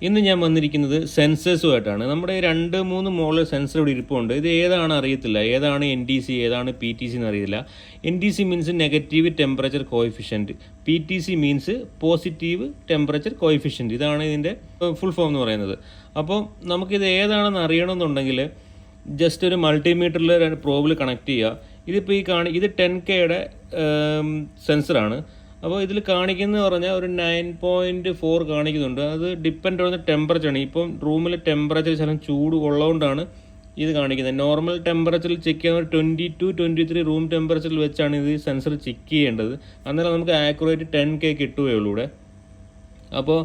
ഇന്ന് ഞാൻ വന്നിരിക്കുന്നത് സെൻസേഴ്സുമായിട്ടാണ്. നമ്മുടെ 2-3 മോഡൽ സെൻസർ ഇവിടെ ഇരിപ്പുണ്ട്. ഇത് ഏതാണ് അറിയത്തില്ല, ഏതാണ് NTC ഏതാണ് PTC എന്നറിയില്ല. NTC means negative temperature coefficient, PTC means positive temperature coefficient. ഇതാണ് ഇതിൻ്റെ ഫുൾ ഫോം എന്ന് പറയുന്നത്. അപ്പോൾ നമുക്കിത് ഏതാണെന്ന് അറിയണമെന്നുണ്ടെങ്കിൽ ജസ്റ്റ് ഒരു മൾട്ടിമീറ്ററിൽ പ്രോബിൽ കണക്ട് ചെയ്യുക. ഇതിപ്പോൾ ഇത് 10Kയുടെ സെൻസറാണ്. അപ്പോൾ ഇതിൽ കാണിക്കുന്നത് പറഞ്ഞാൽ ഒരു 9.4 കാണിക്കുന്നുണ്ട്. അത് ഡിപ്പെൻഡ് ചെയ്യുന്ന ടെമ്പറേച്ചറാണ്. ഇപ്പം റൂമിലെ ടെമ്പറേച്ചർ ചില ചൂട് ഉള്ളതുകൊണ്ടാണ് ഇത് കാണിക്കുന്നത്. നോർമൽ ടെമ്പറേച്ചറിൽ ചെക്ക് ചെയ്യുന്ന 22-23 റൂം ടെമ്പറേച്ചറിൽ വെച്ചാണ് ഇത് സെൻസർ ചെക്ക് ചെയ്യേണ്ടത്. അന്നേരം നമുക്ക് ആക്യുറേറ്റ് 10K കിട്ടുകയുള്ളൂ ഇവിടെ. അപ്പോൾ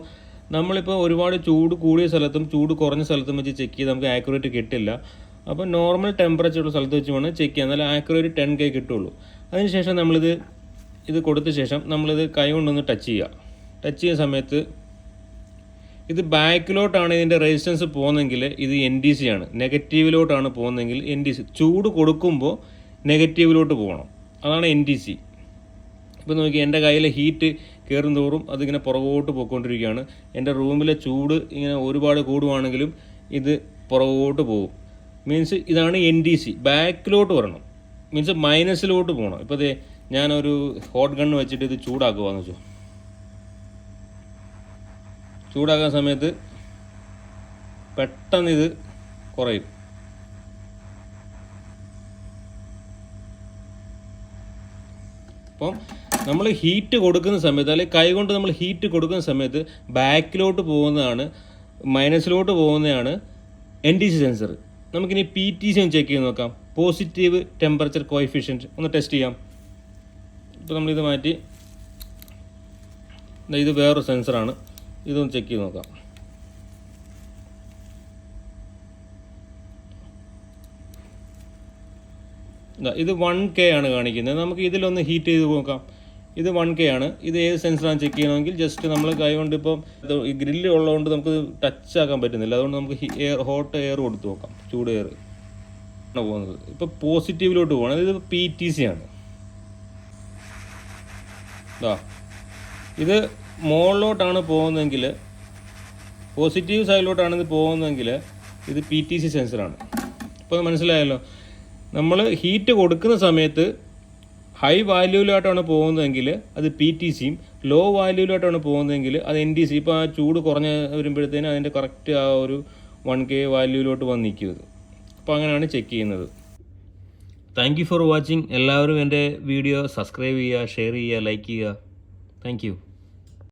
നമ്മളിപ്പോൾ ഒരുപാട് ചൂട് കൂടിയ സ്ഥലത്തും ചൂട് കുറഞ്ഞ സ്ഥലത്തും വെച്ച് ചെക്ക് ചെയ്ത് നമുക്ക് ആക്യുറേറ്റ് കിട്ടില്ല. അപ്പോൾ നോർമൽ ടെമ്പറേച്ചറുള്ള സ്ഥലത്ത് വെച്ച് വേണം ചെക്ക് ചെയ്യാൻ, എന്നാലും ആക്യുറേറ്റ് 10K കിട്ടുള്ളൂ. അതിനുശേഷം ഇത് കൊടുത്ത ശേഷം നമ്മളിത് കൈ കൊണ്ടൊന്ന് ടച്ച് ചെയ്യുക. ടച്ച് ചെയ്യുന്ന സമയത്ത് ഇത് ബാക്കിലോട്ടാണ് ഇതിൻ്റെ റെസിസ്റ്റൻസ് പോകുന്നതെങ്കിൽ ഇത് NTC ആണ്, നെഗറ്റീവിലോട്ടാണ് പോകുന്നതെങ്കിൽ NTC. ചൂട് കൊടുക്കുമ്പോൾ നെഗറ്റീവിലോട്ട് പോകണം, അതാണ് NTC. ഇപ്പോൾ നോക്കി എൻ്റെ കയ്യിലെ ഹീറ്റ് കയറും തോറും അതിങ്ങനെ പുറകോട്ട് പോയിക്കൊണ്ടിരിക്കുകയാണ്. എൻ്റെ റൂമിലെ ചൂട് ഇങ്ങനെ ഒരുപാട് കൂടുവാണെങ്കിലും ഇത് പുറകോട്ട് പോകും. മീൻസ് ഇതാണ് NTC. ബാക്കിലോട്ട് വരണം മീൻസ് മൈനസിലോട്ട് പോകണം. ഇപ്പോൾ അതേ ഞാനൊരു ഹോട്ട് ഗണ്ണ് വെച്ചിട്ട് ഇത് ചൂടാക്കുവാന്ന് വെച്ചോ. ചൂടാക്കാൻ സമയത്ത് പെട്ടെന്ന് ഇത് കുറയും. അപ്പം നമ്മൾ ഹീറ്റ് കൊടുക്കുന്ന സമയത്ത് അല്ലെങ്കിൽ കൈ കൊണ്ട് നമ്മൾ ഹീറ്റ് കൊടുക്കുന്ന സമയത്ത് ബാക്കിലോട്ട് പോകുന്നതാണ്, മൈനസിലോട്ട് പോകുന്നതാണ് NTC സെൻസർ. നമുക്കിനി PTC ഒന്ന് ചെക്ക് ചെയ്ത് നോക്കാം. പോസിറ്റീവ് ടെമ്പറേച്ചർ കോഎഫിഷ്യൻറ്റ് ഒന്ന് ടെസ്റ്റ് ചെയ്യാം. ഇപ്പോൾ നമ്മളിത് മാറ്റി, ഇത് വേറൊരു സെൻസറാണ്, ഇതൊന്ന് ചെക്ക് ചെയ്ത് നോക്കാം. ഇത് 1K ആണ് കാണിക്കുന്നത്. നമുക്ക് ഇതിലൊന്ന് ഹീറ്റ് ചെയ്ത് നോക്കാം. ഇത് 1K ആണ്. ഇത് ഏത് സെൻസറാണ് ചെക്ക് ചെയ്യണമെങ്കിൽ ജസ്റ്റ് നമ്മൾ കൈ കൊണ്ട് ഇപ്പം ഈ ഗ്രില്ല് ഉള്ളതുകൊണ്ട് നമുക്ക് ടച്ച് ആക്കാൻ പറ്റുന്നില്ല. അതുകൊണ്ട് നമുക്ക് ഹോട്ട് എയർ കൊടുത്ത് നോക്കാം. ചൂട് എയർ ആണ് പോകുന്നത്. ഇപ്പോൾ പോസിറ്റീവിലോട്ട് പോകണം. ഇത് PTC ആണ്. ഇത് മുകളിലോട്ടാണ് പോകുന്നതെങ്കിൽ, പോസിറ്റീവ് സൈഡിലോട്ടാണ് ഇത് പോകുന്നതെങ്കിൽ ഇത് PTC സെൻസറാണ്. ഇപ്പോൾ മനസ്സിലായല്ലോ. നമ്മൾ ഹീറ്റ് കൊടുക്കുന്ന സമയത്ത് ഹൈ വാല്യൂവിലോട്ടാണ് പോകുന്നതെങ്കിൽ അത് PTCയും, ലോ വാല്യൂവിലോട്ടാണ് പോകുന്നതെങ്കിൽ അത് NTC. ഇപ്പോൾ ആ ചൂട് കുറഞ്ഞ് വരുമ്പോഴത്തേനും അതിൻ്റെ കറക്റ്റ് ആ ഒരു 1K വാല്യൂവിലോട്ട് വന്ന് നിൽക്കുന്നത്. അപ്പോൾ അങ്ങനെയാണ് ചെക്ക് ചെയ്യുന്നത്. Thank you for watching. എല്ലാവരും എൻ്റെ വീഡിയോ സബ്സ്ക്രൈബ് ചെയ്യുക, ഷെയർ ചെയ്യുക, ലൈക്ക് ചെയ്യുക. Thank you.